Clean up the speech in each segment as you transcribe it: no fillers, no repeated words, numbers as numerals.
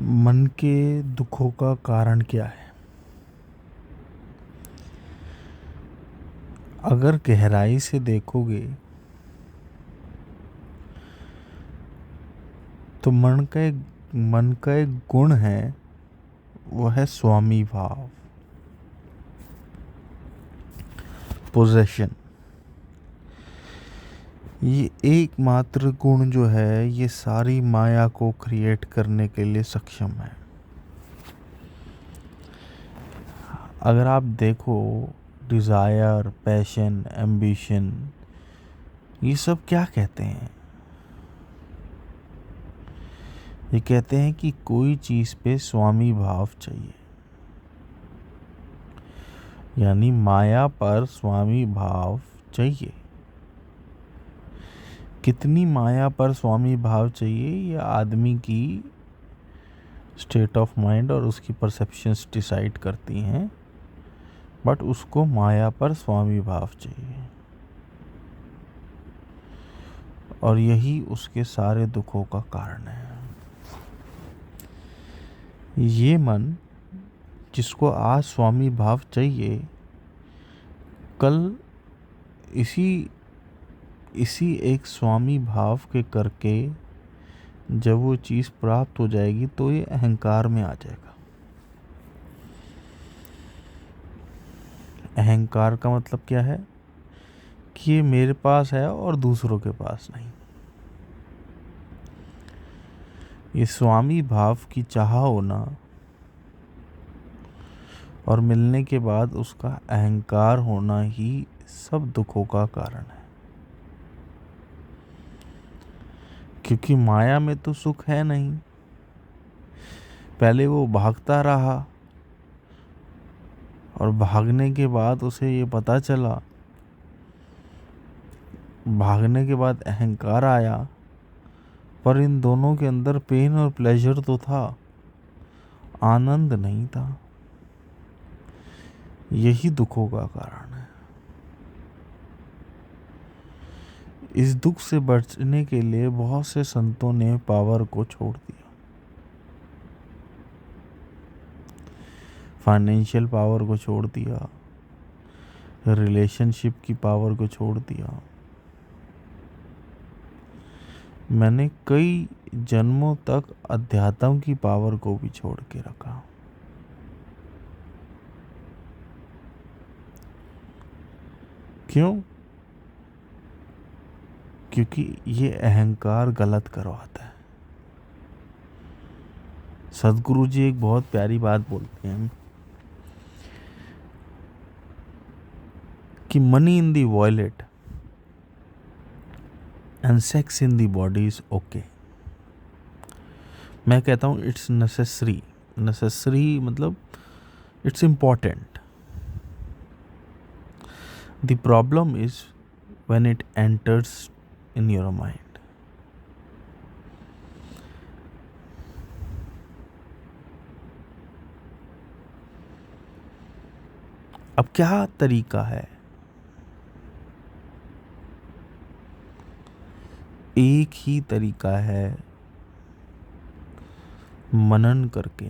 मन के दुखों का कारण क्या है? अगर गहराई से देखोगे तो मन का एक गुण है, वो है स्वामी भाव, पोजेशन। ये एकमात्र गुण जो है, ये सारी माया को क्रिएट करने के लिए सक्षम है। अगर आप देखो, डिज़ायर, पैशन, एम्बिशन, ये सब क्या कहते हैं? ये कहते हैं कि कोई चीज़ पे स्वामी भाव चाहिए, यानी माया पर स्वामी भाव चाहिए। कितनी माया पर स्वामी भाव चाहिए, ये आदमी की स्टेट ऑफ माइंड और उसकी परसेप्शंस डिसाइड करती हैं, बट उसको माया पर स्वामी भाव चाहिए, और यही उसके सारे दुखों का कारण है। ये मन जिसको आज स्वामी भाव चाहिए, कल इसी एक स्वामी भाव के करके जब वो चीज़ प्राप्त हो जाएगी तो ये अहंकार में आ जाएगा। अहंकार का मतलब क्या है? कि ये मेरे पास है और दूसरों के पास नहीं। ये स्वामी भाव की चाह होना और मिलने के बाद उसका अहंकार होना ही सब दुखों का कारण है। क्योंकि माया में तो सुख है नहीं। पहले वो भागता रहा और भागने के बाद उसे ये पता चला, भागने के बाद अहंकार आया, पर इन दोनों के अंदर पेन और प्लेजर तो था, आनंद नहीं था। यही दुखों का कारण है। इस दुख से बचने के लिए बहुत से संतों ने पावर को छोड़ दिया। फाइनेंशियल पावर को छोड़ दिया, रिलेशनशिप की पावर को छोड़ दिया। मैंने कई जन्मों तक अध्यात्म की पावर को भी छोड़ के रखा। क्यों? क्योंकि ये अहंकार गलत करवाता है। सदगुरु जी एक बहुत प्यारी बात बोलते हैं कि money in the wallet and sex in the body is okay. मैं कहता हूँ इट्स नेसेसरी। नेसेसरी मतलब it's important. The problem is when it enters in your mind. अब क्या तरीका है? एक ही तरीका है, मनन करके,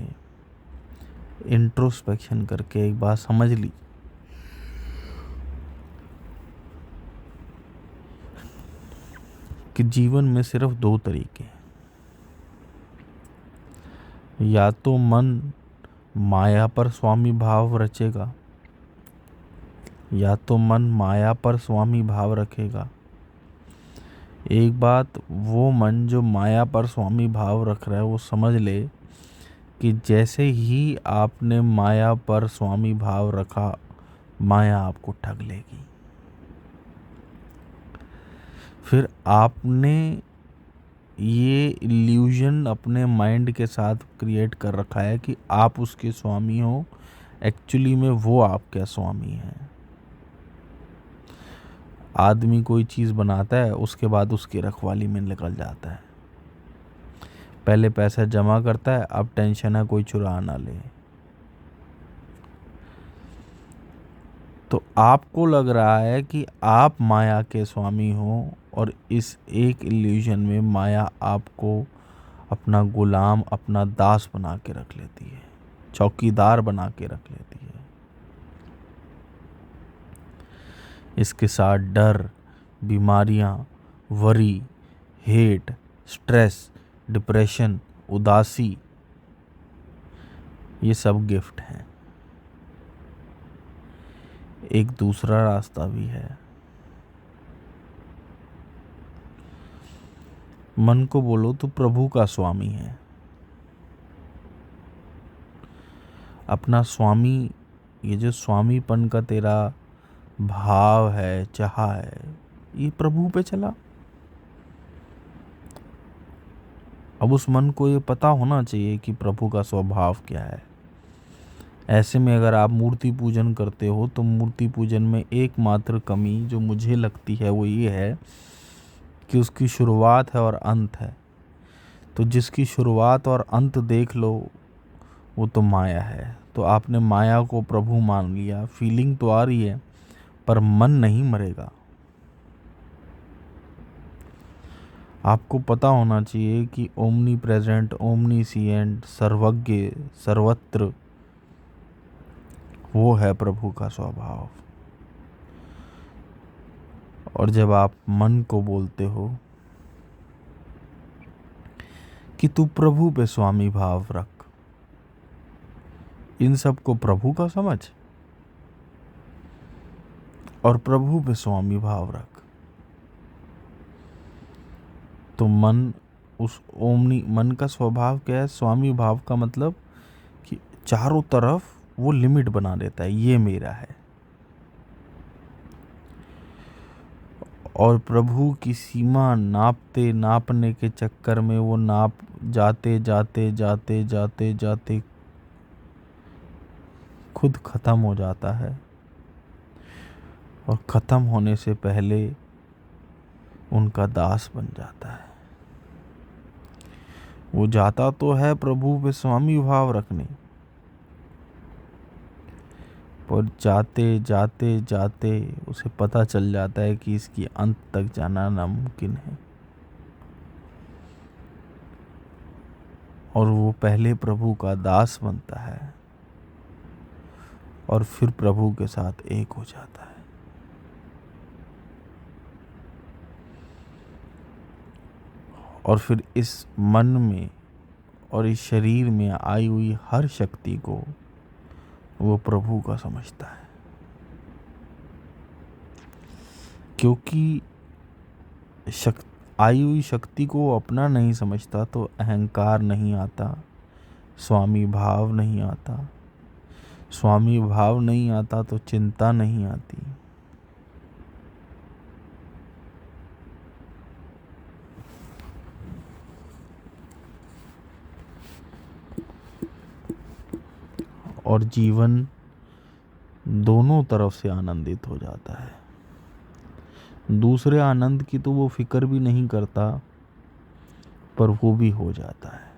इंट्रोस्पेक्शन करके एक बात समझ ली कि जीवन में सिर्फ दो तरीके हैं। या तो मन माया पर स्वामी भाव रचेगा, या तो मन माया पर स्वामी भाव रखेगा। एक बात, वो मन जो माया पर स्वामी भाव रख रहा है, वो समझ ले कि जैसे ही आपने माया पर स्वामी भाव रखा, माया आपको ठग लेगी। फिर आपने ये इल्यूजन अपने माइंड के साथ क्रिएट कर रखा है कि आप उसके स्वामी हो। एक्चुअली में वो आपका स्वामी है। आदमी कोई चीज़ बनाता है, उसके बाद उसकी रखवाली में निकल जाता है। पहले पैसा जमा करता है, अब टेंशन है कोई चुरा ना ले। तो आपको लग रहा है कि आप माया के स्वामी हो, और इस एक इल्यूजन में माया आपको अपना गुलाम, अपना दास बना के रख लेती है, चौकीदार बना के रख लेती है। इसके साथ डर, बीमारियां, वरी, हेट, स्ट्रेस, डिप्रेशन, उदासी, ये सब गिफ्ट हैं। एक दूसरा रास्ता भी है। मन को बोलो तू प्रभु का स्वामी है। अपना स्वामी, ये जो स्वामीपन का तेरा भाव है, चाह है, ये प्रभु पे चला। अब उस मन को ये पता होना चाहिए कि प्रभु का स्वभाव क्या है। ऐसे में अगर आप मूर्ति पूजन करते हो तो मूर्ति पूजन में एकमात्र कमी जो मुझे लगती है वो ये है कि उसकी शुरुआत है और अंत है। तो जिसकी शुरुआत और अंत देख लो वो तो माया है। तो आपने माया को प्रभु मान लिया। फीलिंग तो आ रही है पर मन नहीं मरेगा। आपको पता होना चाहिए कि ओमनी प्रेजेंट, ओमनीसिएंट, सर्वज्ञ, सर्वत्र, वो है प्रभु का स्वभाव। और जब आप मन को बोलते हो कि तू प्रभु पे स्वामी भाव रख, इन सब को प्रभु का समझ और प्रभु पे स्वामी भाव रख, तो मन उस मन का स्वभाव क्या है? स्वामी भाव का मतलब कि चारों तरफ वो लिमिट बना देता है, ये मेरा है। और प्रभु की सीमा नापने के चक्कर में वो नाप जाते जाते जाते जाते जाते खुद खत्म हो जाता है। और खत्म होने से पहले उनका दास बन जाता है। वो जाता तो है प्रभु पे स्वामी भाव रखने, पर जाते जाते जाते उसे पता चल जाता है कि इसकी अंत तक जाना नामुमकिन है। और वो पहले प्रभु का दास बनता है और फिर प्रभु के साथ एक हो जाता है। और फिर इस मन में और इस शरीर में आई हुई हर शक्ति को वो प्रभु का समझता है। क्योंकि आई हुई शक्ति को वो अपना नहीं समझता तो अहंकार नहीं आता, स्वामी भाव नहीं आता। स्वामी भाव नहीं आता तो चिंता नहीं आती। और जीवन दोनों तरफ से आनंदित हो जाता है। दूसरे आनंद की तो वो फिक्र भी नहीं करता, पर वो भी हो जाता है।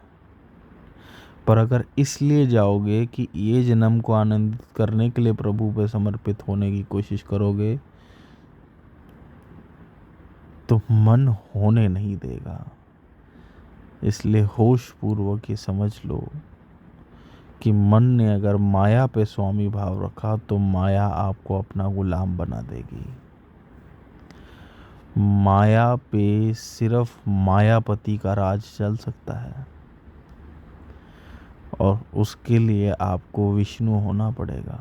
पर अगर इसलिए जाओगे कि ये जन्म को आनंदित करने के लिए प्रभु पे समर्पित होने की कोशिश करोगे तो मन होने नहीं देगा। इसलिए होश पूर्वक ये समझ लो कि मन ने अगर माया पे स्वामी भाव रखा तो माया आपको अपना गुलाम बना देगी। माया पे सिर्फ मायापति का राज चल सकता है और उसके लिए आपको विष्णु होना पड़ेगा।